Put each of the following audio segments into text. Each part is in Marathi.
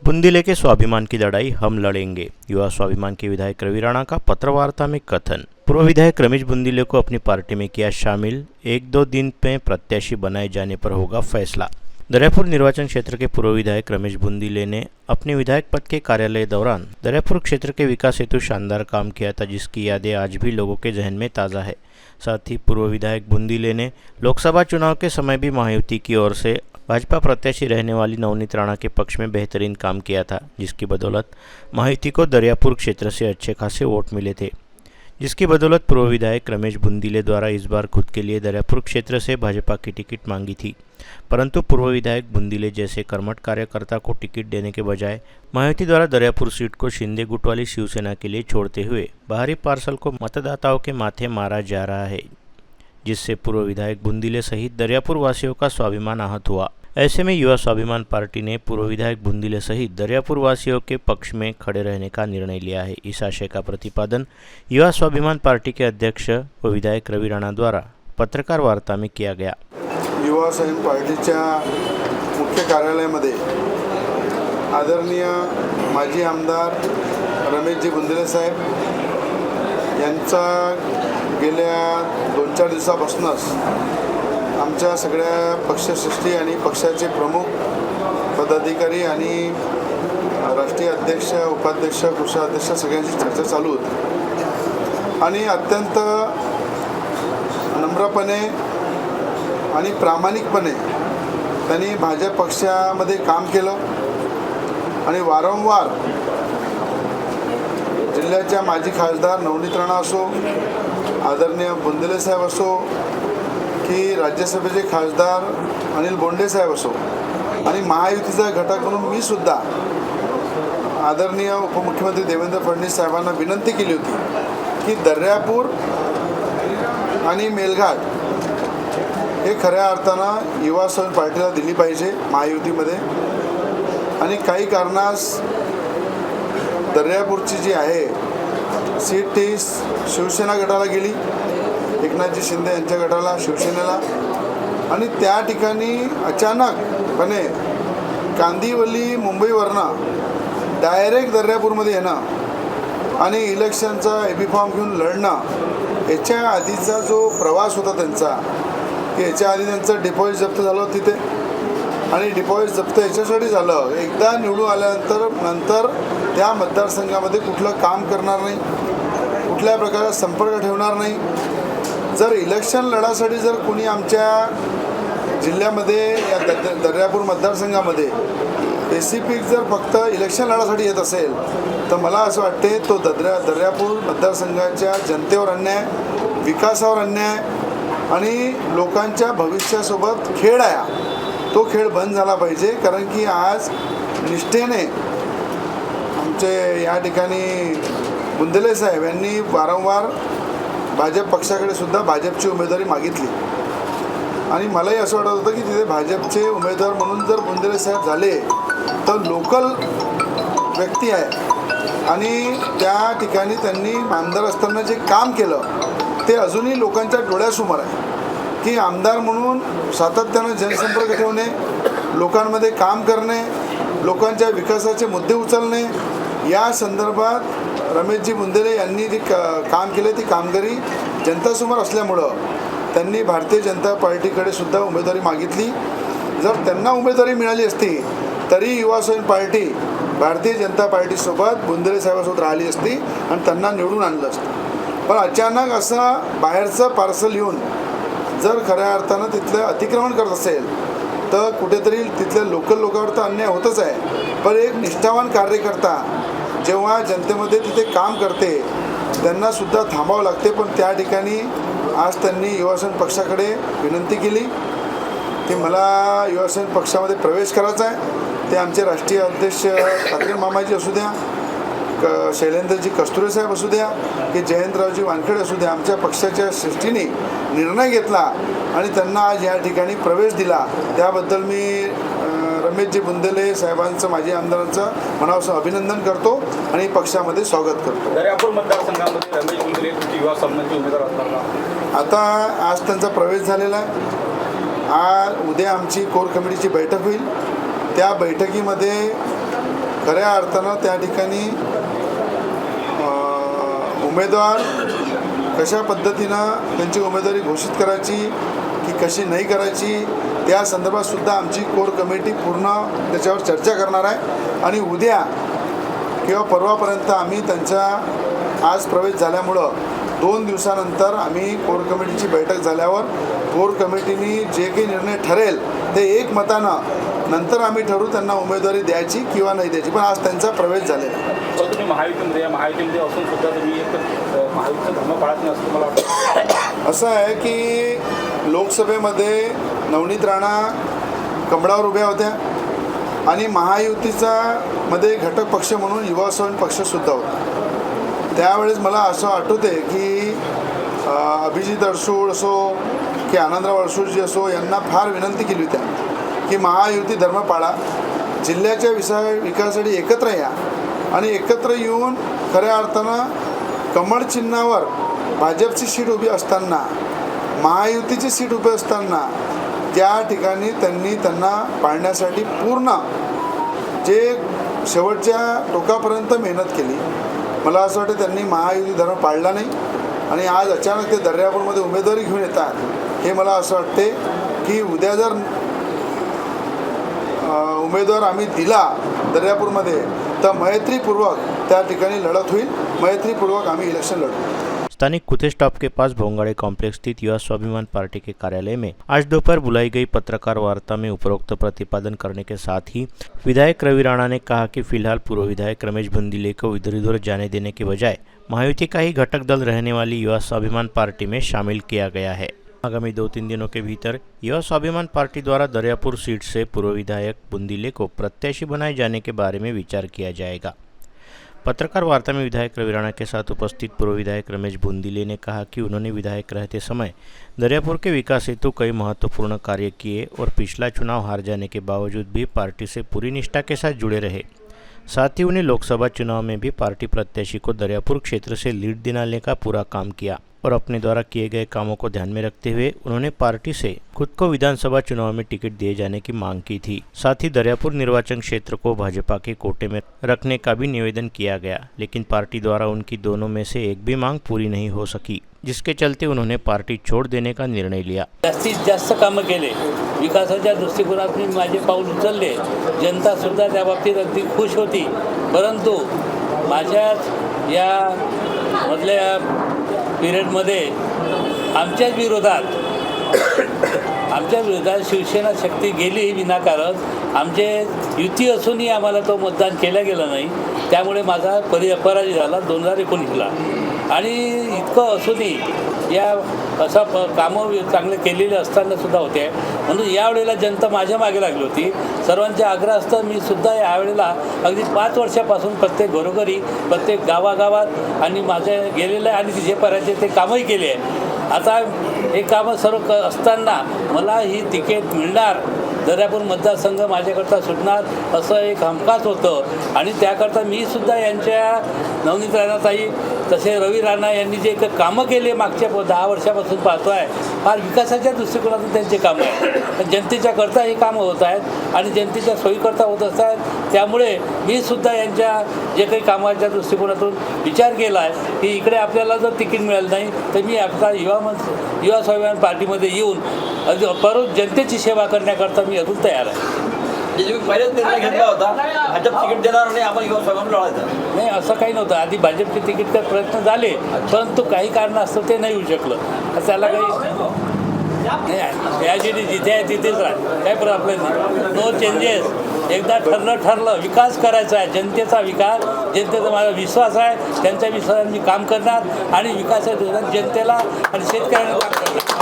बुंदीले के स्वाभिमान की लड़ाई हम लड़ेंगे। युवा स्वाभिमान के विधायक रवि राणा का पत्रवार्ता में कथन। पूर्व विधायक रमेश बुंदीले को अपनी पार्टी में किया शामिल, 1-2 दिन में प्रत्याशी बनाए जाने पर होगा फैसला। दरियापुर निर्वाचन क्षेत्र के पूर्व विधायक रमेश बुंदीले ने अपने विधायक पद के कार्यालय दौरान दरियापुर क्षेत्र के विकास हेतु शानदार काम किया था, जिसकी यादें आज भी लोगों के जहन में ताज़ा है। साथ ही पूर्व विधायक बुंदीले ने लोकसभा चुनाव के समय भी महायुति की ओर से भाजपा प्रत्याशी रहने वाली नवनीत राणा के पक्ष में बेहतरीन काम किया था, जिसकी बदौलत महायुति को दरियापुर क्षेत्र से अच्छे खासे वोट मिले थे। जिसकी बदौलत पूर्व विधायक रमेश बुंदीले द्वारा इस बार खुद के लिए दरियापुर क्षेत्र से भाजपा की टिकट मांगी थी, परंतु पूर्व विधायक बुंदीले जैसे कर्मठ कार्यकर्ता को टिकट देने के बजाय महायुति द्वारा दरियापुर सीट को शिंदे गुट वाली शिवसेना के लिए छोड़ते हुए बाहरी पार्सल को मतदाताओं के माथे मारा जा रहा है, जिससे पूर्व विधायक बुंदीले सहित दरियापुर वासियों का स्वाभिमान आहत हुआ। ऐसे में युवा स्वाभिमान पार्टी ने पूर्व विधायक बुंदीले सहित दरियापुर वासियों के पक्ष में खड़े रहने का निर्णय लिया है। इस आशय का प्रतिपादन युवा स्वाभिमान पार्टी के अध्यक्ष व विधायक रवि राणा द्वारा पत्रकार वार्ता में किया गया। युवा स्वाभिमान पार्टीच्या मुख्य कार्यालयामध्ये आदरणीय माजी आमदार रमेशजी बुंदीले साहेब यांचा गेल्या 2-4 दिवसापासूनच आमच्या सगळ्या पक्षश्रेष्ठी आणि पक्षाचे प्रमुख पदाधिकारी आणि राष्ट्रीय अध्यक्ष, उपाध्यक्ष, कोषाध्यक्ष सगळ्यांची चर्चा चालू होती आणि अत्यंत नम्रपणे आणि प्रामाणिकपणे त्यांनी भाजप पक्षामध्ये काम केलं आणि वारंवार जिल्ह्याच्या माजी खासदार नवनीत राणा असो, आदरणीय बुंदीले साहेब असो की राज्यसभेचे खासदार अनिल बोंडे साहेब असो आणि महायुतीचा घटक म्हणून मी सुद्धा आदरणीय उपमुख्यमंत्री देवेंद्र फडणवीस साहेबांना विनंती केली होती की दर्यापूर आणि मेलघाट हे खऱ्या अर्थानं युवा स्वाभिमान पार्टीला दिली पाहिजे महायुतीमध्ये। आणि काही कारणास दर्यापूरची जी आहे सीट ती शिवसेना गटाला गेली, एकनाथजी शिंदे यांच्या गटाला, शिवसेनेला, आणि त्या ठिकाणी अचानकपणे कांदिवली मुंबईवरनं डायरेक्ट दर्यापूरमध्ये येणं आणि इलेक्शनचा एबी फॉर्म घेऊन लढणं, याच्या आधीचा जो प्रवास होता त्यांचा, की याच्या आधी त्यांचं डिपॉझिट जप्त झालं तिथे आणि डिपॉझिट जप्त याच्यासाठी झालं, एकदा निवडून आल्यानंतर त्या मतदारसंघामध्ये कुठलं काम करणार नाही, कुठल्या प्रकारचा संपर्क ठेवणार नाही। जर इलेक्शन लढासाठी जर कोणी आमच्या जिल्ह्यामध्ये या दर्यापूर मतदारसंघामध्ये स्पेसिफिक जर फक्त इलेक्शन लढासाठी येत असेल तर मला असं वाटते तो दर्यापूर मतदारसंघाच्या जनतेवर अन्याय, विकासावर अन्याय आणि लोकांच्या भविष्यासोबत खेळ आहे, तो खेळ बंद झाला पाहिजे। कारण की आज निष्ठेने आमचे या ठिकाणी बुंदीले साहेब यांनी वारंवार भाजप पक्षाकडे सुद्धा भाजपची उमेदवारी मागितली आणि मलाही असं वाटत होतं की तिथे भाजपचे उमेदवार म्हणून जर बुंदीले साहेब झाले तर लोकल व्यक्ती आहे आणि त्या ठिकाणी त्यांनी आमदार असताना जे काम केलं ते अजूनही लोकांच्या डोळ्यासमोर आहे की आमदार म्हणून सातत्यानं जनसंपर्क ठेवणे, लोकांमध्ये काम करणे, लोकांच्या विकासाचे मुद्दे उचलणे, या संदर्भात रमेशजी बुंदीले यांनी जी काम केले ती कामगिरी जनतासमोर असल्यामुळं त्यांनी भारतीय जनता पार्टीकडे सुद्धा उमेदवारी मागितली। जर त्यांना उमेदवारी मिळाली असती तरी युवा स्वाभिमान पार्टी भारतीय जनता पार्टीसोबत बुंदीले साहेबांसोबत राहिली असती आणि त्यांना निवडून आणलं असतं। पण अचानक असं बाहेरचं पार्सल येऊन जर खऱ्या अर्थानं तिथलं अतिक्रमण करत असेल तर कुठेतरी तिथल्या लोकल लोकांवर तर अन्याय होतच आहे, पण एक निष्ठावान कार्यकर्ता जेव्हा जनतेमध्ये तिथे काम करते त्यांना सुद्धा थांबावं लागते। पण त्या ठिकाणी आज त्यांनी युवा स्वाभिमान पक्षाकडे विनंती केली की मला युवा स्वाभिमान पक्षामध्ये प्रवेश करायचा आहे। ते आमचे राष्ट्रीय अध्यक्ष ठाकरे मामाजी असू द्या, शैलेंद्रजी कस्तुरे साहेब असू द्या की जयंतरावजी वानखेडे असू द्या, आमच्या पक्षाच्या श्रेष्ठीने निर्णय घेतला आणि त्यांना आज या ठिकाणी प्रवेश दिला। त्याबद्दल मी रमेशजी बुंदीले साहेबांचं, माजी आमदारांचं मनापासून अभिनंदन करतो आणि पक्षामध्ये स्वागत करतो। दर्यापूर मतदारसंघामध्ये रमेश बुंदीले युवा स्वाभिमानचे उमेदवार असणार का? आता आज त्यांचा प्रवेश झालेला आहे। उद्या आमची कोर कमिटीची बैठक होईल, त्या बैठकीमध्ये खऱ्या अर्थानं त्या ठिकाणी उमेदवार कशा पद्धतीनं त्यांची उमेदवारी घोषित करायची की कशी नाही करायची त्या संदर्भात सुद्धा आमची कोर कमिटी पूर्ण त्याच्यावर चर्चा करणार आहे आणि उद्या किंवा परवापर्यंत आम्ही त्यांचा आज प्रवेश झाल्यामुळं 2 दिवसानंतर आम्ही कोर कमिटीची बैठक झाल्यावर कोर कमिटीने जे काही निर्णय ठरेल ते एकमतानं नंतर आम्ही ठरवू त्यांना उमेदवारी द्यायची किंवा नाही द्यायची. पण आज त्यांचा प्रवेश झालेला आहे. तर तुम्ही महायुतीमध्ये या महायुतीमध्ये असून सुद्धा तुम्ही एक महायुतीचा धर्म पाळत नाही असं मला वाटतं. असं आहे की लोकसभेमध्ये नवनीत राणा कमळावर उभ्या होत्या आणि महायुतीचा मध्ये घटक पक्ष म्हणून युवा स्वाभिमान पक्षसुद्धा होता. त्यावेळेस मला असं आठवते की अभिजित अडसूळ असो की आनंदराव अडसूळजी असो यांना फार विनंती केली होती की महायुती धर्म पाळा, जिल्ह्याच्या विकासासाठी एकत्र या आणि एकत्र येऊन खऱ्या अर्थानं कमळ चिन्हावर भाजपची सीट उभी असताना महायुतीची सीट उभी असताना त्या ठिकाणी त्यांना पाळण्यासाठी पूर्ण जे शेवटच्या टोकापर्यंत मेहनत केली. मला असं वाटतं त्यांनी महायुती धर्म पाळला नाही आणि आज अचानक ते दर्यापूरमध्ये उमेदवारी घेऊन येतात. हे मला असं वाटते की उद्या जर उमेदवार आम्ही दिला दर्यापूरमध्ये तर मैत्रीपूर्वक त्या ठिकाणी लढत होईल. मैत्रीपूर्वक आम्ही इलेक्शन लढू. स्थानिक कुथे स्टॉप के पास भोंगाड़े कॉम्प्लेक्स स्थित युवा स्वाभिमान पार्टी के कार्यालय में आज दोपहर बुलाई गई पत्रकार वार्ता में उपरोक्त प्रतिपादन करने के साथ ही विधायक रवि राणा ने कहा कि फिलहाल पूर्व विधायक रमेश बुंदीले को इधर उधर जाने देने के बजाय महायुति का ही घटक दल रहने वाली युवा स्वाभिमान पार्टी में शामिल किया गया है. आगामी 2-3 दिनों के भीतर युवा स्वाभिमान पार्टी द्वारा दरियापुर सीट से पूर्व विधायक बुंदीले को प्रत्याशी बनाए जाने के बारे में विचार किया जाएगा. पत्रकार वार्ता में विधायक रवि राणा के साथ उपस्थित पूर्व विधायक रमेश बुंदीले ने कहा कि उन्होंने विधायक रहते समय दरियापुर के विकास हेतु कई महत्वपूर्ण कार्य किए और पिछला चुनाव हार जाने के बावजूद भी पार्टी से पूरी निष्ठा के साथ जुड़े रहे. साथ ही उन्हें लोकसभा चुनाव में भी पार्टी प्रत्याशी को दरियापुर क्षेत्र से लीड दिलाने का पूरा काम किया और अपने द्वारा किए गए कामों को ध्यान में रखते हुए उन्होंने पार्टी से खुद को विधानसभा चुनाव में टिकट दिए जाने की मांग की थी. साथ ही दरियापुर निर्वाचन क्षेत्र को भाजपा के कोटे में रखने का भी निवेदन किया गया, लेकिन पार्टी द्वारा उनकी दोनों में से एक भी मांग पूरी नहीं हो सकी, जिसके चलते उन्होंने पार्टी छोड़ देने का निर्णय लिया. जास्तीत जास्त कामं केले, विकासाच्या दृष्टिकोनातून माझे पाऊल उचलले. जनता सुद्धा त्या बाबतीत अगदी खुश होती. परंतु माझ्याच या मधल्या पिरियडमध्ये आमच्याच विरोधात शिवसेना शक्ती गेली विनाकारण. आमचे युती असूनही आम्हाला तो मतदान केलं गेलं नाही. त्यामुळे माझा पराजय झाला 2019ला. आणि इतकं असूनही या असं कामं चांगले केलेले असताना सुद्धा होते. म्हणून यावेळेला जनता माझ्या मागे लागली होती. सर्वांच्या आग्रहास्तव मी सुद्धा यावेळेला अगदी 5 वर्षापासून प्रत्येक घरोघरी प्रत्येक गावागावात आणि माझे गेलेलं आहे आणि जे परायचे ते कामही केले आहे. आता हे कामं सर्व असताना मला ही तिकीट मिळणार, दर्यापूर मतदारसंघ माझ्याकरता सुटणार असं एक हमखास होतं. आणि त्याकरता मी सुद्धा यांच्या नवनीत राणाताई तसे रवी राणा यांनी जे कामं केले मागच्या 10 वर्षापासून पाहतो आहे, फार विकासाच्या दृष्टिकोनातून त्यांचे कामं आहेत. पण जनतेच्याकरता हे कामं होत आहेत आणि जनतेच्या सोयीकरता होत असतात. त्यामुळे मी सुद्धा यांच्या जे काही कामाच्या दृष्टिकोनातून विचार केला आहे की इकडे आपल्याला जर तिकीट मिळालं नाही तर मी आपला युवा स्वाभिमान पार्टीमध्ये येऊन परत जनतेची सेवा करण्याकरता मी अजून तयार आहे. पहिलेच निर्णय घेतला होता भाजप तिकीट देणार नाही, आपण युवा स्वाभिमान लढायचं नाही असं काही नव्हतं. आधी भाजपचे तिकीटचे प्रयत्न झाले परंतु काही कारणास्तव ते नाही येऊ शकलं. त्याला काही नाही, यासाठी जिथे आहे तिथेच राहा, काही प्रॉब्लेम नाही. No changes. एकदा ठरलं विकास करायचा आहे, जनतेचा विकास, जनतेचा माझा विश्वास आहे. त्यांच्या विश्वासाने मी काम करणार आणि विकासाच्या जनतेला आणि शेतकऱ्यांना काम करणार.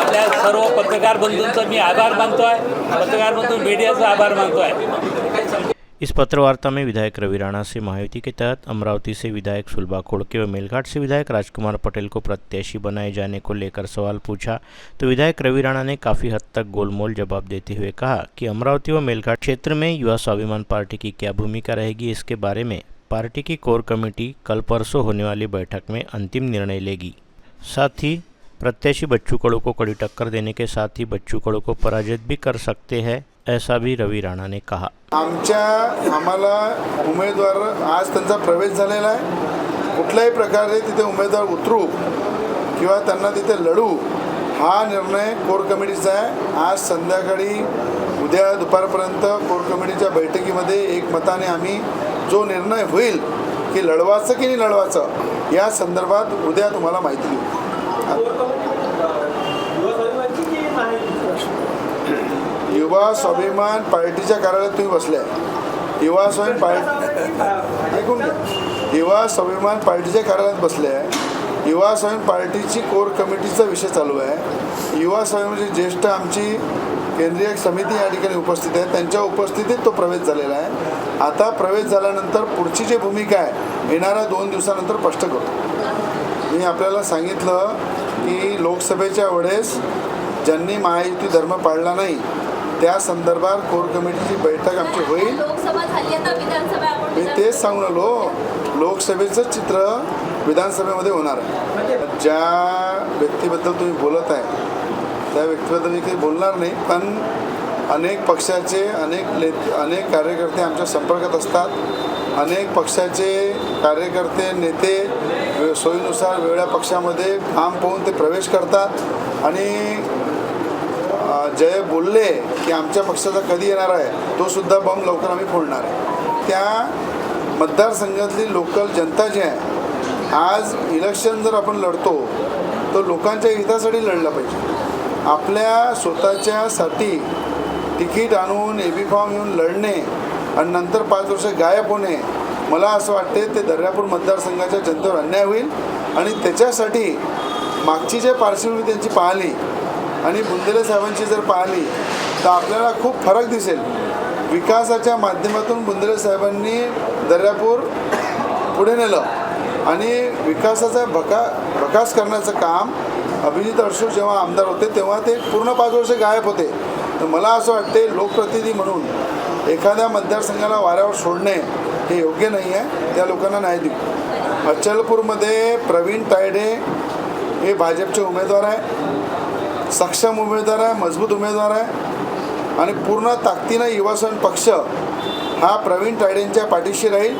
आपल्या सर्व पत्रकार बंधूंचा मी आभार मानतो आहे. पत्रकार बंधू मीडियाचा आभार मानतो आहे. इस पत्रवार्ता में विधायक रवि राणा से महायुति के तहत अमरावती से विधायक सुलभा खोड़के व मेलघाट से विधायक राजकुमार पटेल को प्रत्याशी बनाए जाने को लेकर सवाल पूछा तो विधायक रवि राणा ने काफ़ी हद तक गोलमोल जवाब देते हुए कहा कि अमरावती व मेलघाट क्षेत्र में युवा स्वाभिमान पार्टी की क्या भूमिका रहेगी, इसके बारे में पार्टी की कोर कमेटी कल परसों होने वाली बैठक में अंतिम निर्णय लेगी. साथ ही प्रत्याशी बच्चू कड़ू को कड़ी टक्कर देने के साथ ही बच्चू कड़ू को पराजित भी कर सकते हैं ऐसा भी रवि राणा ने कहा। आम्हाला उमेदवार आज त्यांचा प्रवेश झालेला आहे. कुठल्याही प्रकारे तिथे उमेदवार उतरू किंवा त्यांना तिथे लढू हा निर्णय कोर कमिटीचा आहे. आज संध्याकाळी उद्या दुपारपर्यंत कोर कमिटीच्या बैठकीमध्ये एकमताने आम्ही जो निर्णय होईल की लढवायचं की नाही लढवायचं या संदर्भात उद्या तुम्हाला माहिती देऊ. युवा स्वाभिमान पार्टीच्या कार्यालयात तुम्ही बसले आहे. युवा स्वाभिमान पार्टी ऐकून घ्या. युवा स्वाभिमान पार्टीच्या कार्यालयात बसले आहे. युवा स्वाभिमान पार्टीची कोर कमिटीचा विषय चालू आहे. युवा स्वाभिमानची ज्येष्ठ आमची केंद्रीय समिती या ठिकाणी उपस्थित आहे. त्यांच्या उपस्थितीत तो प्रवेश झालेला आहे. आता प्रवेश झाल्यानंतर पुढची जी भूमिका आहे येणाऱ्या 2 दिवसानंतर स्पष्ट करतो. मी आपल्याला सांगितलं की लोकसभेच्या वेळेस ज्यांनी महायुती धर्म पाळला नाही त्या संदर्भात कोर कमिटीची बैठक आमची होईल. मी तेच सांगून आलो लोकसभेचं चित्र विधानसभेमध्ये होणार आहे. ज्या व्यक्तीबद्दल तुम्ही बोलत आहे त्या व्यक्तीबद्दल मी काही बोलणार नाही, पण अनेक पक्षाचे अनेक कार्यकर्ते आमच्या संपर्कात असतात. अनेक पक्षाचे कार्यकर्ते नेते सोयीनुसार वेगळ्या पक्षामध्ये काम पाहून ते प्रवेश करतात आणि जय बोलले की आमच्या पक्षाचा कधी येणार आहे तो सुद्धा बॉम्ब लवकर आम्ही फोडणार आहे. त्या मतदारसंघातली लोकल जनता जी आहे आज इलेक्शन जर आपण लढतो तर लोकांच्या हितासाठी लढलं पाहिजे. आपल्या स्वतःच्यासाठी तिकीट आणून एबी फॉर्म येऊन लढणे आणि नंतर 5 वर्ष गायब होणे मला असं वाटते ते दर्यापूर मतदारसंघाच्या जनतेवर अन्याय होईल. आणि त्याच्यासाठी मागची जे पार्श्वभूमी त्यांची पाहिली आणि बुंदेले साहेबांची जर पाहिली तर आपल्याला खूप फरक दिसेल. विकासाच्या माध्यमातून बुंदेले साहेबांनी दर्यापूर पुढे नेलं आणि विकासाचा भकास करण्याचं काम अभिजित अडसूळ जेव्हा आमदार होते तेव्हा ते पूर्ण 5 वर्ष गायब होते. तर मला असं वाटते लोकप्रतिनिधी म्हणून एखाद्या मतदारसंघाला वाऱ्यावर सोडणे हे योग्य नाही आहे. त्या लोकांना न्याय देऊ. अचलपूरमध्ये प्रवीण तायडे हे भाजपचे उमेदवार आहे. सक्षम उमेदवार आहे, मजबूत उमेदवार आहे आणि पूर्ण ताकदीनं युवा स्वाभिमान पक्ष हा प्रवीण तायडेंच्या पाठीशी राहील.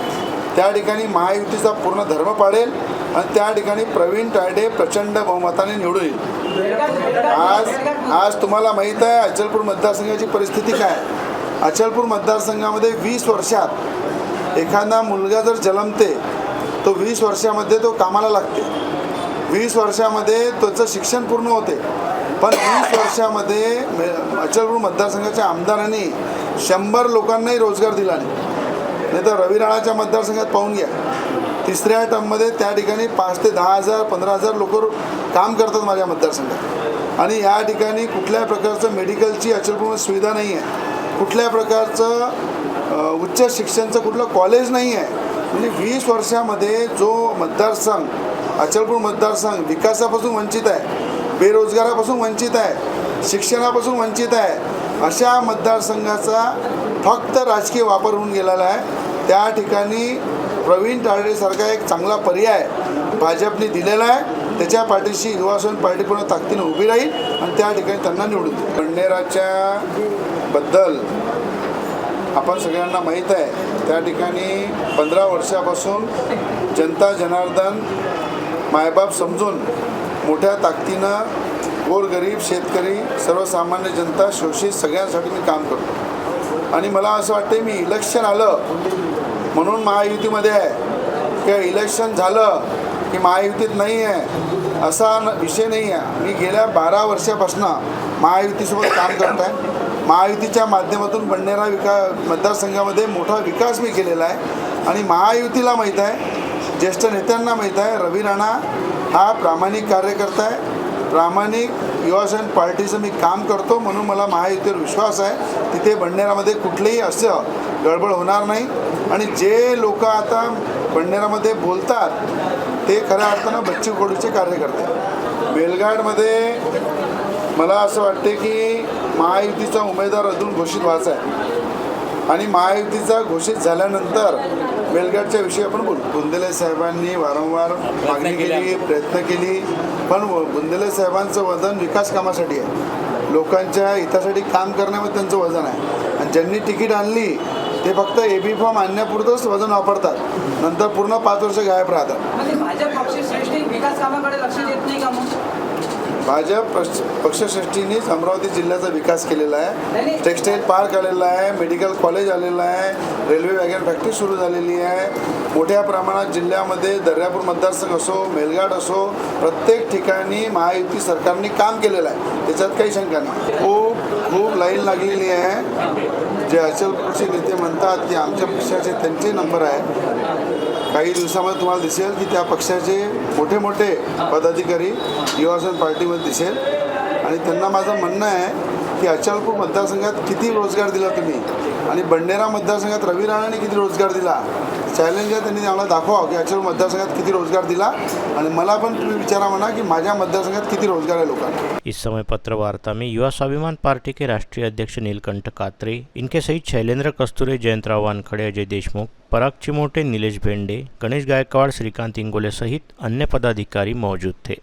त्या ठिकाणी महायुतीचा पूर्ण धर्म पाडेल आणि त्या ठिकाणी प्रवीण तायडे प्रचंड बहुमताने निवडून येईल. आज तुम्हाला माहीत आहे अचलपूर मतदारसंघाची परिस्थिती काय. अचलपूर मतदारसंघामध्ये 20 वर्षात एखादा मुलगा जर जन्मते तो 20 वर्षामध्ये तो कामाला लागते. 20 वर्षामध्ये त्याचं शिक्षण पूर्ण होते. पण 20 वर्षामध्ये अचलपूर मतदारसंघाच्या आमदारांनी 100 लोकांनाही रोजगार दिला नाही तर रवी राणाच्या मतदारसंघात पाहून घ्या. 3ऱ्या टर्ममध्ये त्या ठिकाणी 5 ते 10,000 15,000 लोक काम करतात माझ्या मतदारसंघात आणि या ठिकाणी कुठल्या प्रकारचं मेडिकलची अचलपूरमध्ये सुविधा नाही आहे. कुठल्या प्रकारचं उच्च शिक्षणाचं कुठलं कॉलेज नाही आहे. म्हणजे 20 वर्षामध्ये जो मतदारसंघ अचलपूर मतदारसंघ विकासापासून वंचित आहे, बेरोजगारापासून वंचित आहे, शिक्षणापासून वंचित आहे, अशा मतदारसंघाचा फक्त राजकीय वापर होऊन गेलेला आहे. त्या ठिकाणी प्रवीण तायडेसारखा एक चांगला पर्याय भाजपने दिलेला आहे. त्याच्या पाठीशी युवा स्वाभिमान पार्टी पूर्ण ताकदीनं उभी राहील आणि त्या ठिकाणी त्यांना निवडून देईल. बंडेराच्या बद्दल आपण सगळ्यांना माहीत आहे. त्या ठिकाणी 15 वर्षापासून जनता जनार्दन मायबाप समजून मोठ्या ताकदीनं गोरगरीब शेतकरी सर्वसामान्य जनता शोषित सगळ्यांसाठी मी काम करतो आणि मला असं वाटतं मी इलेक्शन आलं म्हणून महायुतीमध्ये आहे किंवा इलेक्शन झालं की महायुतीत नाही आहे असा विषय नाही आहे. मी गेल्या 12 वर्षापासून महायुतीसोबत काम करत आहे. महायुतीच्या माध्यमातून बंडेरा मतदारसंघामध्ये मोठा विकास मी केलेला आहे आणि महायुतीला माहीत आहे, ज्येष्ठ नेत्यांना माहीत आहे रवी राणा हा प्रामाणिक कार्यकर्ता आहे. प्रामाणिक युवा स्वाभिमान पार्टीचं मी काम करतो म्हणून मला महायुतीवर विश्वास आहे. तिथे बंडेरामध्ये कुठलेही असं गडबड होणार नाही आणि जे लोक आता बंडेरामध्ये बोलतात ते खऱ्या अर्थानं बच्चू कडूचे कार्यकर्ते. बेलघाटमध्ये मला असं वाटते की महायुतीचा उमेदवार अजून घोषित व्हायचा आहे आणि महायुतीचा घोषित झाल्यानंतर बेलघाटच्या विषयी आपण बोलू. बुंदेले साहेबांनी वारंवार मागणी केली, प्रयत्न केली, पण बुंदेले साहेबांचं वजन विकास कामासाठी आहे. लोकांच्या हितासाठी काम करण्यामध्ये त्यांचं वजन आहे. आणि ज्यांनी तिकीट आणली ते फक्त एबी फॉर्म आणण्यापुरतंच वजन वापरतात, नंतर पूर्ण 5 वर्ष गायब राहतात. म्हणजे भाजप पक्षश्रेष्ठी विकास कामाकडे लक्ष देत नाही का मग? भाजप पक्षश्रेष्ठीनेच अमरावती जिल्ह्याचा विकास केलेला आहे. टेक्सटाईल पार्क आलेला आहे, मेडिकल कॉलेज आलेलं आहे, रेल्वे वॅगन फॅक्टरी सुरू झालेली आहे. मोठ्या प्रमाणात जिल्ह्यामध्ये दर्यापूर मतदारसंघ असो, मेलघाट असो, प्रत्येक ठिकाणी महायुती सरकारने काम केलेलं आहे, त्याच्यात काही शंका नाही. खूप लाईन लागलेली आहे. जे अचलपूरचे नेते म्हणतात की आमच्या पक्षाचे त्यांचे नंबर आहे, काही दिवसामध्ये तुम्हाला दिसेल की त्या पक्षाचे मोठे मोठे पदाधिकारी युवासेना पार्टीमध्ये दिसेल. आणि त्यांना माझं म्हणणं आहे की अचलपूर मतदारसंघात किती रोजगार दिला तुम्ही आणि बंडेरा मतदारसंघात रवी राणाने किती रोजगार दिला, चॅलेंज आहे. त्यांनी आम्हाला दाखवा की अचलपूर मतदारसंघात किती रोजगार दिला आणि मला पण तुम्ही विचारा म्हणा की माझ्या मतदारसंघात किती रोजगार आहे लोकांना. इस समय पत्र वार्ता में युवा स्वाभिमान पार्टी के राष्ट्रीय अध्यक्ष नीलकंठ कात्रे, इनके सहित शैलेंद्र कस्तूरे, जयंतराव वानखड़े, अजय देशमुख, पराग चिमोटे, नीलेश भेंडे, गणेश गायकवाड़, श्रीकांत इंगोले सहित अन्य पदाधिकारी मौजूद थे.